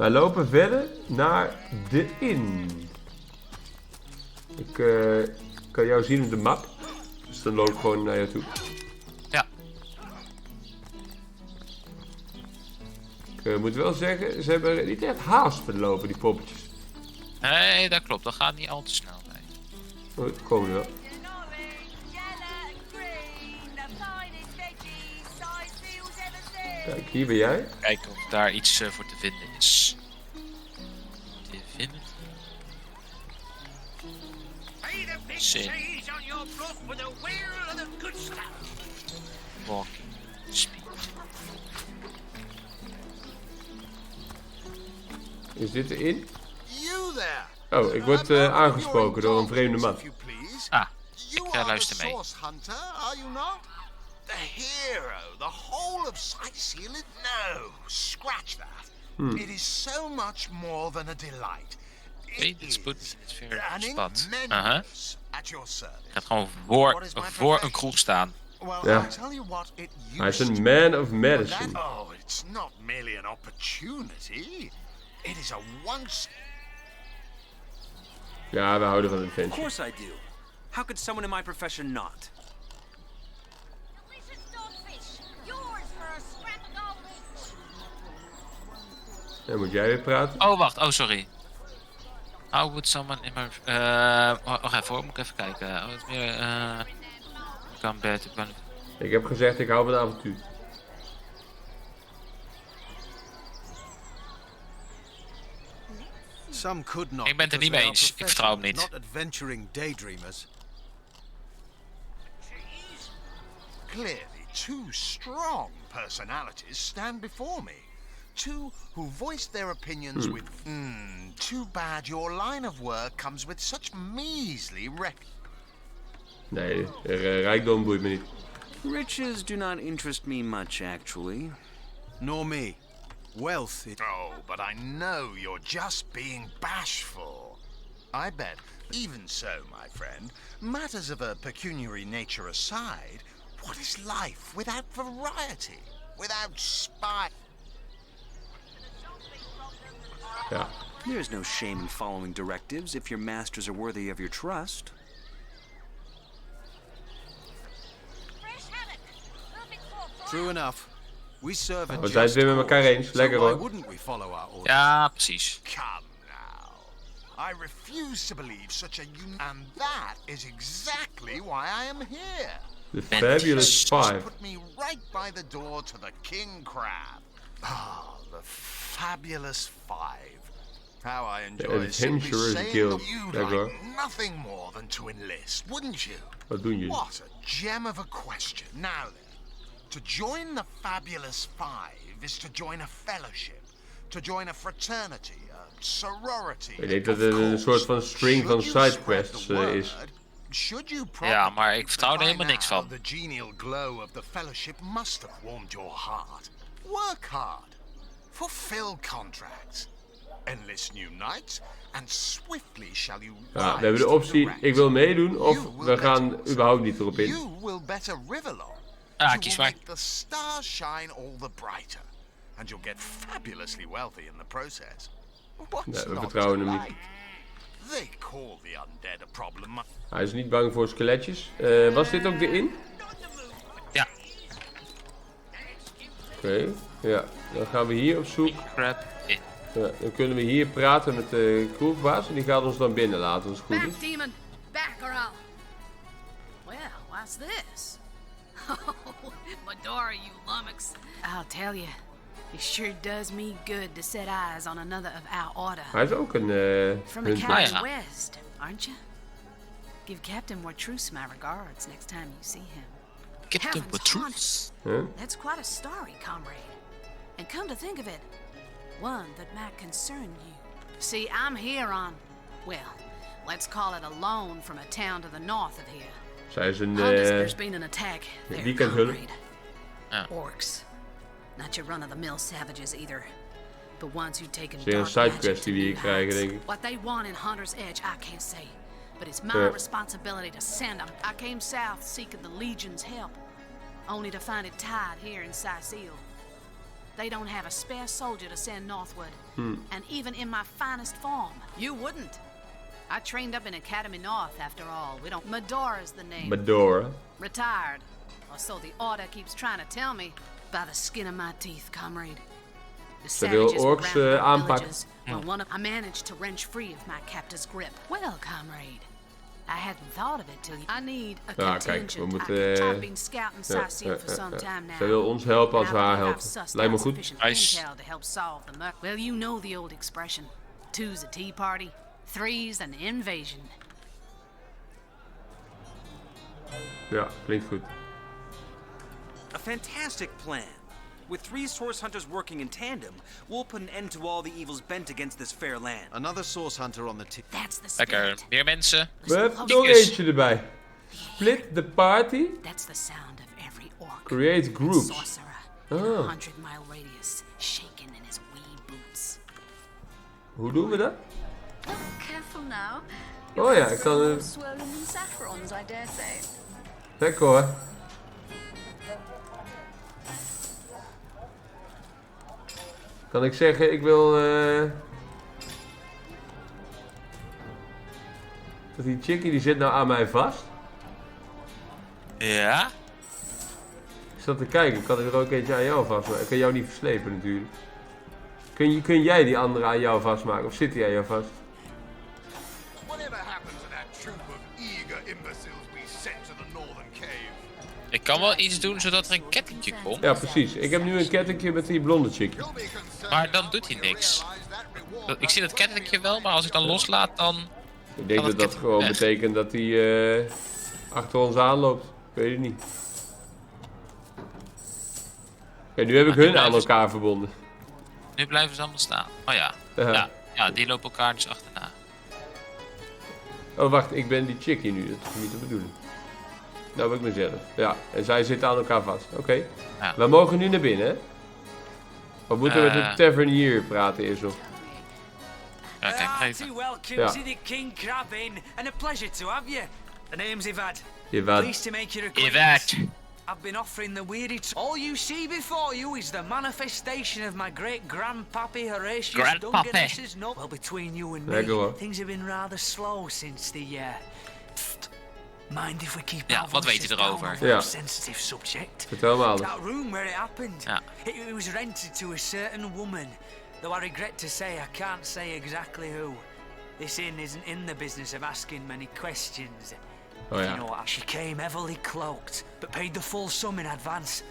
Wij lopen verder naar de in. Ik kan jou zien op de map. Dus dan loop ik gewoon naar jou toe. Ja. Ik moet wel zeggen, ze hebben niet echt haast met lopen, die poppetjes. Nee, dat klopt. Dat gaat niet al te snel. Nee. Oh, die komen er wel. Kijk, hier ben jij. Kijken of daar iets voor te vinden is. Divinity. Zin. Walking speed. Is dit erin? Oh, ik word aangesproken door een vreemde man. Ah, ik luister mee. The hero, the whole of Sightseal? No, scratch that. It is so much more than a delight. Oké, dit spoedt het weer An spad. immense at your Ik service. ga gewoon voor een kroeg staan. Well, Ja. I tell you what, it Hij is used een to man of that, medicine. oh, it's not merely an opportunity. It is a once. Ja, we houden van Of adventure. course I do. How could someone in my profession not? Dan moet jij weer praten. Oh, wacht. Oh, sorry. How would someone in my... wacht even hoor, moet ik even kijken. Oh, het is meer... combat. Ik heb gezegd, ik hou van avontuur. Some could not. Ik ben het er niet mee eens. Ik vertrouw hem niet. Not adventuring daydreamers. Clearly, two strong personalities stand before me. Two who voiced their opinions with. Too bad your line of work comes with such measly Nee, rijkdom boeit me niet. Riches do not interest me much, actually. Nor me. Wealth, it. Oh, but I know you're just being bashful. I bet. Even so, my friend, matters of a pecuniary nature aside, what is life without variety? Without spite? Ja. There's no shame in following directives if your masters are worthy of your trust. True enough. We serve a We zijn het weer met elkaar eens. so Lekker why hoor. wouldn't we follow our orders? Ja, precies. Come now. I refuse to believe such a and that is exactly why I am here. The Fabulous Five. Put me right by the door to the King Crab. Ah, the Fabulous Five. How I enjoy The simply Adventurers saying Guild. you'd Lekker like hoor. nothing more than to enlist, wouldn't you? Wat doen jullie? What a gem of a question. Now then, to join the Fabulous Five is to join a fellowship, to join a fraternity, a sorority. Ik denk dat Of het een course, soort van string van should you sidequests spread the is. word, should you Ja, maar ik vertrouw er by helemaal niks now, van. The genial glow of the fellowship must have warmed your heart. Work hard. Fulfill contracts. Enlist new knights, and swiftly shall you Ja, rise we hebben de to optie, ranks. ik wil meedoen of You will we gaan better- überhaupt niet erop in. You will better Riverlong. Ah, You kies will maar. make the stars shine all the brighter. And you'll get fabulously wealthy in the process. What's Nee, we not vertrouwen to hem niet. like? They call the undead a problem. Hij is niet bang voor skeletjes. Was dit ook de in? Ja. Oké, ja. Dan gaan we hier op zoek. Crap in. Ja, dan kunnen we hier praten met de kroegbaas en die gaat ons dan binnen laten als het goed is. Back, demon! Back, or I'll... Well, what's this? Oh, Medora, you lummox. I'll tell you, it sure does me good to set eyes on another of our order. Hij is ook een From a hunter. Captain ja. West, aren't you? Give Captain Wartruce my regards next time you see him. Captain Heavens Patroons. Huh? That's quite a story, comrade. And come to think of it, one that might concern you. See, I'm here on, well, let's call it a loan from a town to the north of here. Zij is een Honest, there's been an attack there, weekendhulp. comrade. Orcs. Not your run-of-the-mill savages either. The ones who've taken Zeer een dark magic sidequest to die we new hier krijgen, heights. denk ik. What they want in Hunter's Edge, I can't say. But it's my Ja. responsibility to send them. I came south seeking the Legion's help, only to find it tied here in Sicil. They don't have a spare soldier to send northward. And even in my finest form, you wouldn't. I trained up in Academy North, after all. We don't... Medora's the name. Medora. Retired. Or so the order keeps trying to tell me. By the skin of my teeth, comrade. The Ze wil savages were orks rounding up aanpakken. villages. Well, I managed to wrench free of my captor's grip. Well, comrade, I hadn't thought of it till you... I need a Kijk, we contingent. moeten... I've been scouting Sasil for some time now. Zij wil ons helpen als we haar I've helpen. sussed Lijkt me out goed. sufficient Nice. intel to help solve the murder. Well, you know the old expression. 2's a tea party, 3's an invasion. Ja, klinkt goed. A fantastic plan. With 3 source hunters working in tandem, we'll put an end to all the evils bent against this fair land. Another source hunter on the team. That's the Lekker, spirit. meer mensen. We hebben nog Kiekers. eentje erbij. Split the party. That's the sound of every orc. Create groups. Sorcerer. Ah. In a 100-mile radius, shaking in his wee boots. Hoe doen we dat? Careful now. Oh ja, ik kan... Swollen in saffrons, I dare say. Lekker hoor. Kan ik zeggen, ik wil... Dat die chickie die zit nou aan mij vast. Ja? Ik zat te kijken, kan ik er ook eentje aan jou vastmaken? Ik kan jou niet verslepen natuurlijk. Kun jij die andere aan jou vastmaken? Of zit die aan jou vast? Whatever happened to that troop of eager imbeciles we sent to the northern cave? Ik kan wel iets doen zodat er een kettingje komt. Ja, precies. Ik heb nu een kettingje met die blonde chickie. You'll be concerned Maar dan doet hij niks. Ik zie dat kettingje wel, maar als ik dan loslaat, dan... Ik denk Kan dat het dat gewoon weg? betekent dat hij achter ons aanloopt. Ik weet het niet. Kijk, nu heb ik Maar hun die aan blijven- elkaar verbonden. Nu blijven ze allemaal staan. Oh ja. Ja, die lopen elkaar dus achterna. Oh, wacht, ik ben die chickie nu. Dat is niet de bedoeling. Nou ben ik mezelf. Ja, en zij zitten aan elkaar vast. Oké. Ja. We mogen nu naar binnen, hè? We moeten met de tavern hier praten eerst nog. Ja, kijk maar even. welcome Ja. to the King Crab Inn, and a pleasure to have you. The name's Ivad. Je wat? Pleased to make your acquaintance. Ivad. I've been offering the weary. All you see before you is the manifestation of my great grandpappy Horatius Grandpappy. Dungeness's no. Well, between you and Lekker, me, hoor. things have been rather slow since the. Mind if we keep Ja, our wat weet voices je down erover? over Ja. a sensitive subject? Vertel me alles. That room where it happened. Ja. It was rented to a certain woman. Though I regret to say I can't say exactly who. This inn isn't in the business of asking many questions. Oh You ja. know, she came heavily cloaked, but paid the full sum in advance.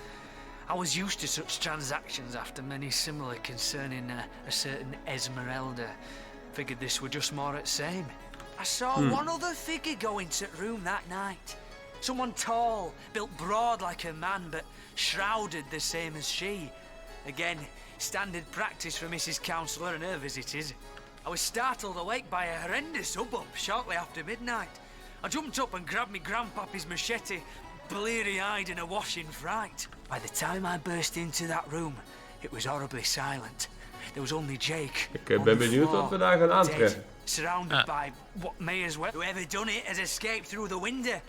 I was used to such transactions after many similar concerning a certain Esmeralda. Figured this were just more at same. I saw one other figure go into the room that night. Someone tall, built broad like a man, but shrouded the same as she. Again, standard practice for Mrs. Counselor and her visitors. I was startled awake by a horrendous hubbub shortly after midnight. I jumped up and grabbed me grandpappy's machete, bleary-eyed and awash in fright. By the time I burst into that room, it was horribly silent. There was only Jake. Ik on ben the benieuwd floor, wat we daar gaan dead, aantreffen. surrounded by what may as well whoever done it has escaped through the window.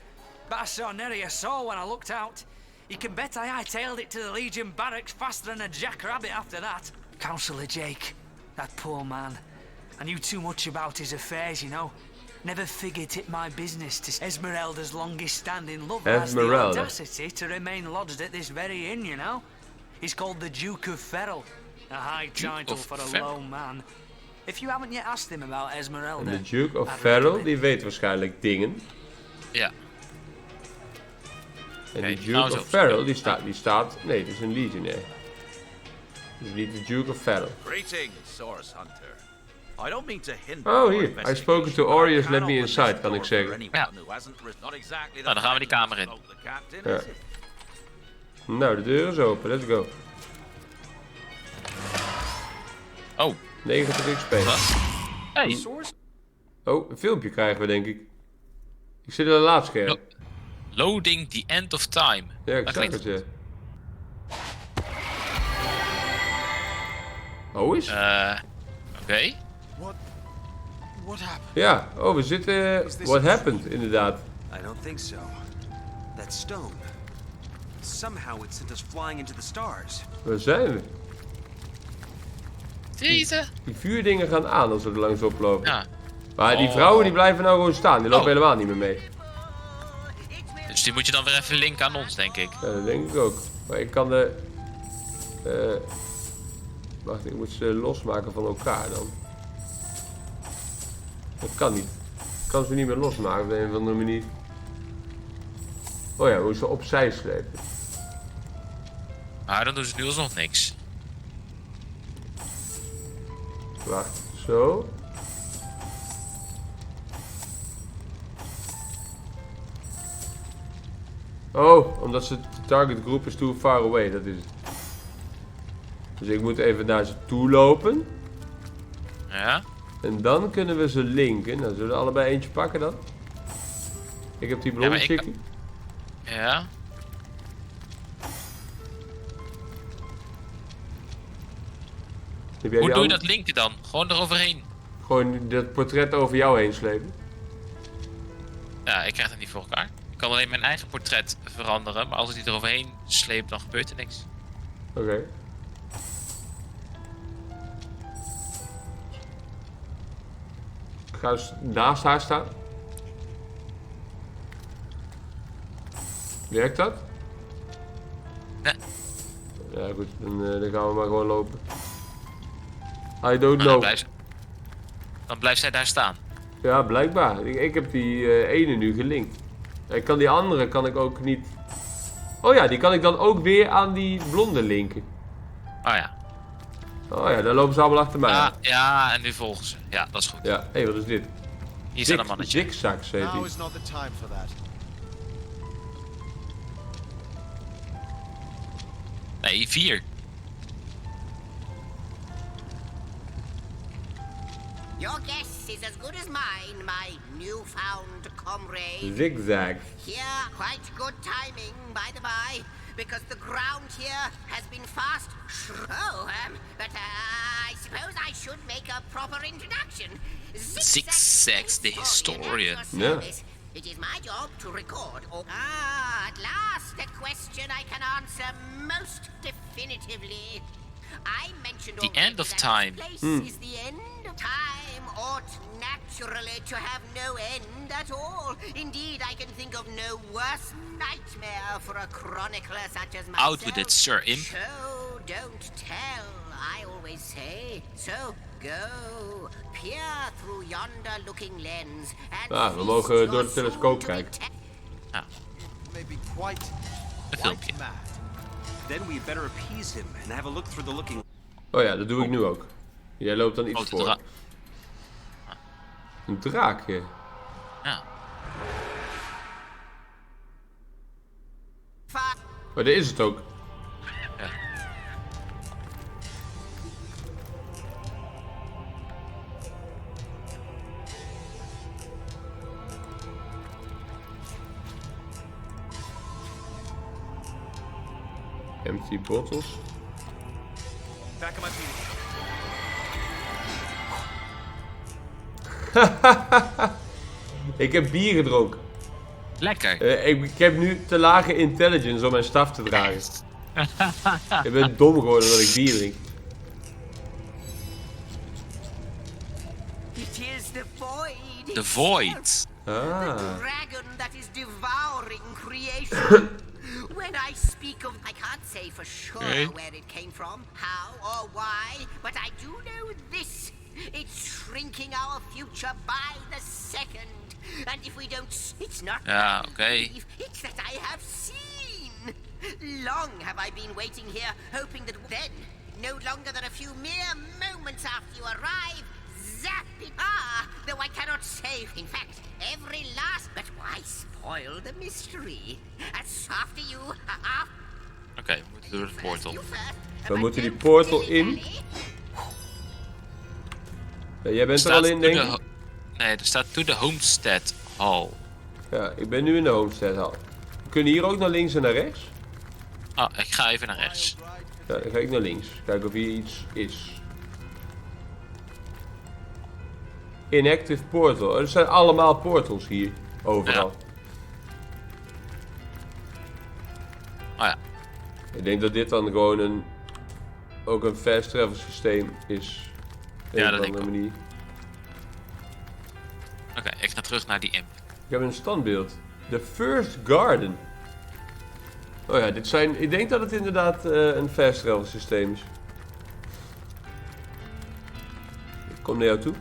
But I saw nary a soul when I looked out. You can bet I hightailed it to the Legion barracks faster than a jackrabbit after that. Councillor Jake, that poor man. I knew too much about his affairs, you know. Never figured it my business to Esmeralda's longest-standing lover has the Esmeralda. audacity to remain lodged at this very inn, you know. He's called the Duke of Ferrell, a high title of for a Ferrell. low man. If you haven't yet asked him about Esmeralda, En de Duke of I'd Ferrell, recommend- die weet waarschijnlijk dingen. Ja. En de Kijk, Duke nou of zo. Ferrell, die staat... Nee, dat is een legionnaire. Dus niet de Duke of Ferrell. Greetings, Source Hunter. I don't mean to hinder Oh, your hier. I investigation, spoken to but I Aureus, can't let me open inside, this kan ik door zeggen. for anyone Ja. who hasn't not exactly the Nou, dan gaan we die kamer in. of the captain, Ja. is it? Nou, de deur is open. Let's go. Oh, 90 XP. wat? Hey. Oh, een filmpje krijgen we, denk ik. Ik zit in een laadscherm. Lo- Loading the end of time. Ja, ik Dat zag klinkt het, ja. Oh, is? Oké. What happened? Ja, oh, we zitten... What happened, inderdaad. I don't think so. That stone. Somehow it sent us flying into the stars. Waar zijn we? Deze? Die vuurdingen gaan aan als we er langs oplopen. Ja. Maar die vrouwen die blijven nou gewoon staan. Die lopen Oh. helemaal niet meer mee. Dus die moet je dan weer even linken aan ons, denk ik. Ja, dat denk ik ook. Maar ik kan de... wacht, ik moet ze losmaken van elkaar dan. Dat kan niet. Ik kan ze niet meer losmaken op de een of andere manier. Oh ja, we moeten ze opzij slepen. Maar dan doen ze nu alsnog niks. Wacht, zo. Oh, omdat ze de target group is too far away, dat is het. Dus ik moet even naar ze toe lopen. Ja. En dan kunnen we ze linken. Nou, zullen we er allebei eentje pakken dan? Ik heb die blonde chickie. Ja. Heb jij Hoe die doe je andere? dat linken dan? Gewoon eroverheen. Gewoon dat portret over jou heen slepen. Ja, ik krijg dat niet voor elkaar. Ik kan alleen mijn eigen portret veranderen, maar als ik die eroverheen sleep, dan gebeurt er niks. Oké. Ik ga dus naast haar staan. Werkt dat? Nee. Ja goed, dan gaan we maar gewoon lopen. I don't Maar know. dan blijft zij daar staan. Ja, blijkbaar. Ik heb die ene nu gelinkt. Ik kan die andere kan ik ook niet... Oh ja, die kan ik dan ook weer aan die blonde linken. Oh ja. Oh ja, dan lopen ze allemaal achter mij aan. Ja, en nu volgen ze. Ja, dat is goed. Ja, hé, wat is dit? Hier staat een mannetje. Zigzags heet Now die. is not the time for that. Nee, 4. Your guess is as good as mine, my newfound comrade. Zigzags. Here, quite good timing, by the by, because the ground here has been fast. But I suppose I should make a proper introduction. Zigzags, the historian. Yeah. It is my job to record. At last, a question I can answer most definitively. I mentioned The already end of that time. This place is the end of time. Ought naturally to have no end at all. Indeed, I can think of no worse nightmare for a chronicler such as myself. Out with it, Sir Imp. Show, don't tell, I always say. So, go. Peer through yonder looking lens. And Ah, we feast mogen your door de soul telescoop to kijken. Ja, May be quite een filmpje. mad. Then we better appease him and have a look through the looking. Oh ja, dat doe ik nu ook. Jij loopt dan iets Oh, de voor. dra- Een draakje. Ja. Maar daar is het ook. Ja. Empty bottles. Back on my feet. Ik heb bier gedronken. Lekker. Ik heb nu te lage intelligence om mijn staf te dragen. Ik ben dom geworden dat ik bier drink. It is the void. The Void. The Ah. dragon that is devouring creation. When I speak of, I can't say for sure Okay. where it came from, how or why, but I do know this. It's shrinking our future by the second. And if we don't, it's not Ja, oké. believe, it's that I have seen. Long have I been waiting here, hoping that then, no longer than a few mere moments after you arrive, zap it. Though I cannot say. In fact, every last. But why spoil the mystery? As after you. Oké, we moeten door de portal. You first. We But moeten die don't portal dilly-dally. in. Ja, jij bent er Staat al in, to denk the ik? ho- Nee, er staat to the Homestead Hall. Ja, ik ben nu in de Homestead Hall. We kunnen hier ook naar links en naar rechts. Ah, ik ga even naar rechts. Ja, dan ga ik naar links. Kijken of hier iets is. Inactive portal. Er zijn allemaal portals hier. Overal. Oh ja. Ik denk dat dit dan gewoon een ook een fast travel systeem is. Ja, dat op denk een ik ook. manier. Oké, ik ga terug naar die imp. Ik heb een standbeeld. The First Garden. Oh ja, dit zijn... Ik denk dat het inderdaad een fast travel systeem is. Ik kom naar jou toe.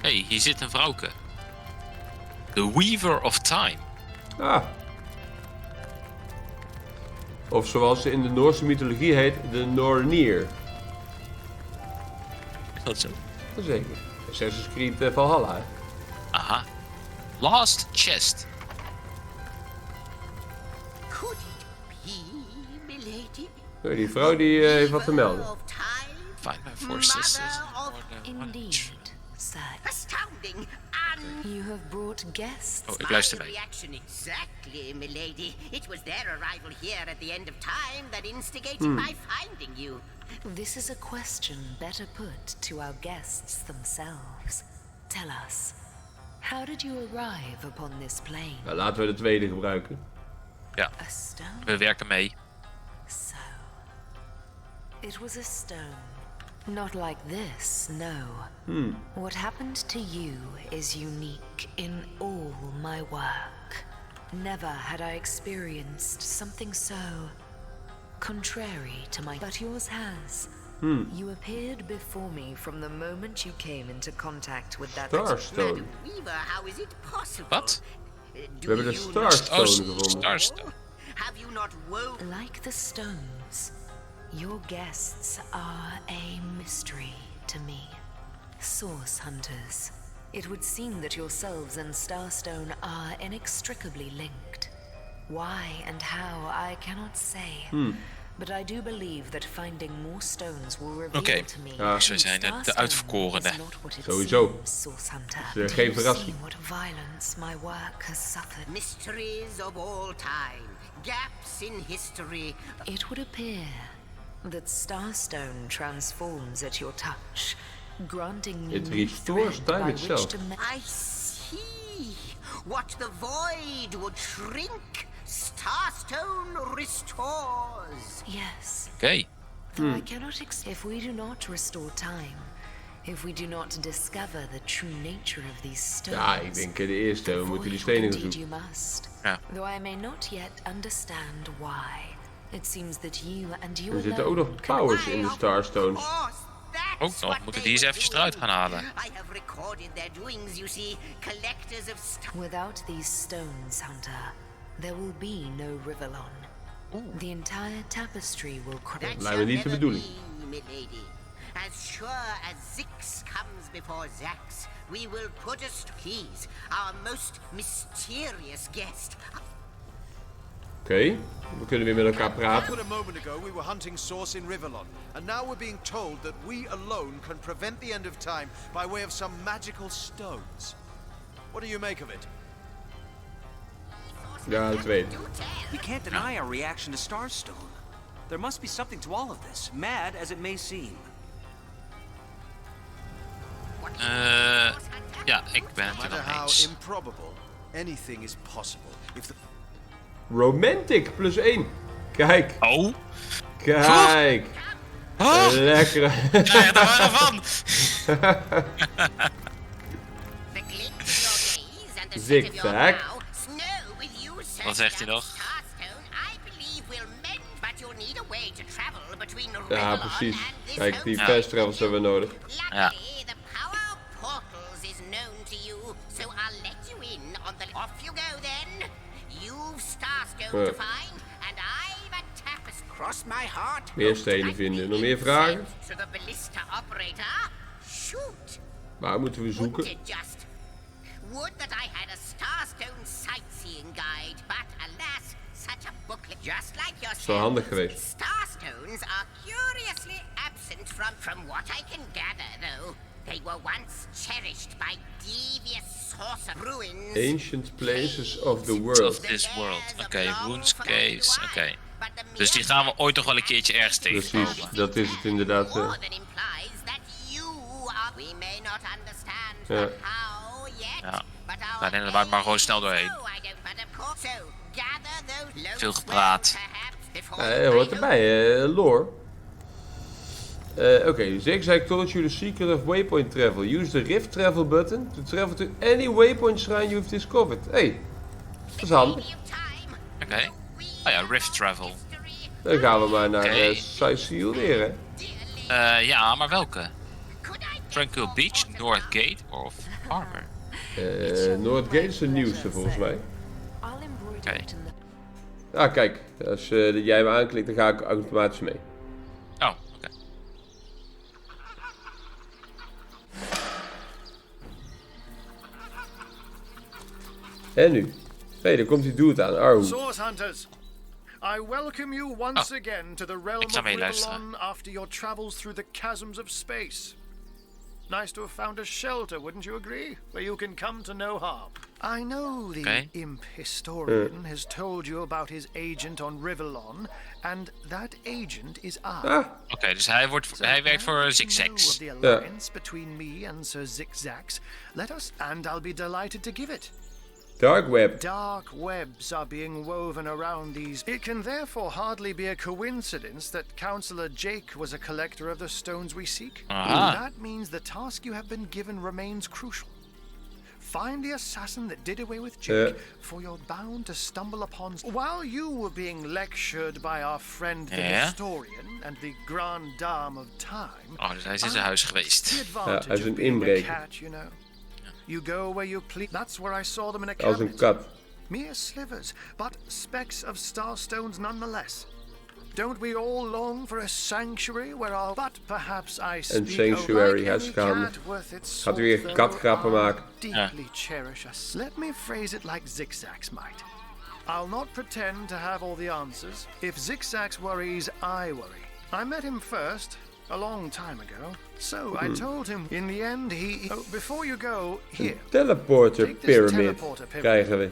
Hé, hier zit een vrouwke. The Weaver of Time. Ah. Of zoals ze in de Noorse mythologie heet, de Nornir. Is dat zo? Jazeker. Assassin's Creed Valhalla. Hè? Aha. Last chest. Could it be, milady? Oh, die vrouw die heeft wat te melden. Of time? Find my four sisters. Mother of Indeed, sir. astounding and You have brought guests. Oh, ik luister my mee. reaction exactly, milady. It was their arrival here at the end of time that instigated my finding you. This is a question better put to our guests themselves. Tell us, how did you arrive upon this plane? Nou, laten we de tweede gebruiken. Ja, A stone? we werken mee. So, it was a stone. Not like this, no. What happened to you is unique in all my work. Never had I experienced something so contrary to my... But yours has. You appeared before me from the moment you came into contact with that... Starstone. Madam Weaver, how is it possible? Wat? We hebben de you Starstone Oh, gevonden. Starstone. Have you not woven? Like the stones, your guests are a mystery to me. Source hunters. It would seem that yourselves and Starstone are inextricably linked. Why and how, I cannot say. But I do believe that finding more stones will reveal Oké. to me Ja. who Ze zijn de Starstone uitverkorene. is not what it Sowieso. seems, Source hunter. Dus, Do geen you verrassing. see what violence my work has suffered? Mysteries of all time. Gaps in history. It would appear that Starstone transforms at your touch, granting me It new restores thread time by itself. which to I see. What the void would shrink, Starstone restores. Yes, Oké. though I cannot if we do not restore time, if we do not discover the true nature of these stones. Ja, ik denk de eerste. We moeten die void stenen gaan indeed zoeken. you must. Ja. Though I may not yet understand why. It seems that you and you Er zitten ook alone nog can powers in de Of Starstones. course, that's Ook nog, what moeten they die eens were eventjes doing. eruit gaan halen. I have recorded their doings, you see. Collectors of Without these stones, Hunter, there will be no Rivellon. The entire tapestry will That crumble. Lijkt me niet de bedoeling. be, milady. As sure as Zix comes before Zax, we will put us to please our most mysterious guest. Oké, we kunnen weer met elkaar praten. But a moment ago we were hunting Source in Rivellon, and now we're being told that we alone can prevent the end of time by way of some magical stones. What do you make of it? Ja, de tweede. We can't deny our reaction to Starstone. There must be something to all of this, mad as it may seem. Ja, ik ben het No er matter wel how eens. improbable, anything is possible if the Romantic plus 1. Kijk, Oh. kijk. Oh. Lekker. Krijg je daar wel van? The glint of your gaze and the Zig set of your zag. brow, snow with you, Wat zegt hij nog? Starstone, I believe will mend, but you'll need a way to travel between Ja, Rivellon precies. and this Kijk, die home. fast travels hebben we nodig. Ja. Luckily, the power of portals is known to you, so I'll let you in on the... Off you go then. You've Starstone to find, and I've a tapestry. Cross my heart. Meer stenen vinden. Nog meer vragen? To the ballista operator. Shoot. Waar moeten we Wouldn't zoeken? it just... Would that I had a Starstone sightseeing guide, but alas, such a booklet just like yourself. Zo handig geweest. Starstones are curiously absent from what I can gather, though. They were once cherished by devious sorcerer ruins. Ancient places of the Of world. this world. Oké, runes, caves. Oké. Dus die gaan we ooit nog wel een keertje ergens Precies, tegenkomen. dat is het inderdaad. More than implies that you are... We may not understand Ja. the how yet, Ja. but our Wij rennen er maar gewoon snel doorheen. Oh, I don't, but of course. So, gather those Veel loads gepraat. well, perhaps Dat hoort erbij, lore. Oké, Zigzag told you the secret of waypoint travel. Use the rift travel button to travel to any waypoint shrine you've discovered. Hey, dat is handig. Oké. Oh ja, rift travel. Dan gaan we maar naar Sicil weer, hè. Ja, maar welke? Tranquil Beach, North Gate of Armor? North Gate is de nieuwste volgens mij. Oké. Ah, kijk. Als jij me aanklikt, dan ga ik automatisch mee. Oh, oké. En nu? Hé, daar komt die dude aan. Arrow. Source Hunters, I welcome you once again to the realm of Rivellon after your travels through the chasms of space. Nice to have found a shelter, wouldn't you agree? Where you can come to no harm. I know the imp historian has told you about his agent on Rivellon, and that agent is I. Oké, dus hij werkt voor Zigzags. The alliance between me and Sir Zigzags. Let us, and I'll be delighted to give it. Dark web. Dark webs are being woven around these. It can therefore hardly be a coincidence that Councillor Jake was a collector of the stones we seek. That means the task you have been given remains crucial. Find the assassin that did away with Jake, for you're bound to stumble upon... While you were being lectured by our friend the historian and the Grand Dame of Time... Oh, dus hij is in zijn huis geweest. Ja, hij is een inbreker. You go where you please. That's where I saw them in a Als cabinet. een kat. Mere slivers, but specks of starstones nonetheless. Don't we all long for a sanctuary where our... But perhaps I speak... Een sanctuary, hij is gaan. Gaat u weer katgrappen maken. Deeply cherish us. Let me phrase it like Zigzags might. I'll not pretend to have all the answers. If Zigzags worries, I worry. I met him first, a long time ago. So I told him, in the end, he... Oh, before you go, here. Teleporter pyramid krijgen we.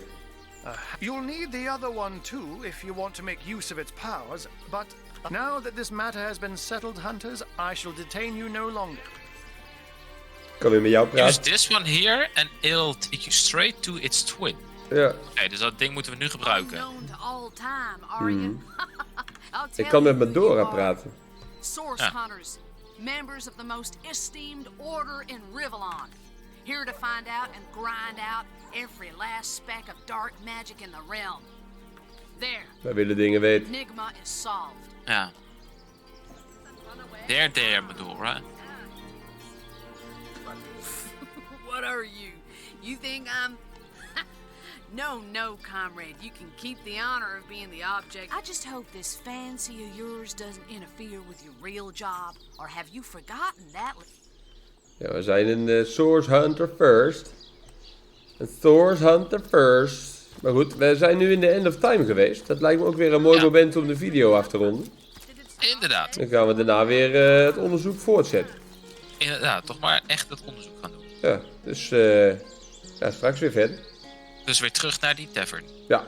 You'll need the other one too if you want to make use of its powers, but now that this matter has been settled, Hunters, I shall detain you no longer. Kan weer met jou praten. Use this one here and it'll take you straight to its twin. Ja. Oké, dus dat ding moeten we nu gebruiken. Ik kan met Medora praten. Source Hunters, members of the most esteemed order in Rivellon. Here to find out and grind out every last speck of dark magic in the realm. There. Wij willen dingen weten. Enigma is solved. Ja. There, Medora. What are you? You think I'm... No, comrade. You can keep the honor of being the object. I just hope this fancy of yours doesn't interfere with your real job. Or have you forgotten that? Ja, we zijn een Source Hunter first. Een Source Hunter first. Maar goed, we zijn nu in de End of Time geweest. Dat lijkt me ook weer een mooi moment om de video af te ronden. Inderdaad. Dan gaan we daarna weer het onderzoek voortzetten. Inderdaad, toch maar echt het onderzoek gaan doen. Ja, dus straks weer verder. Dus weer terug naar die tavern. Ja.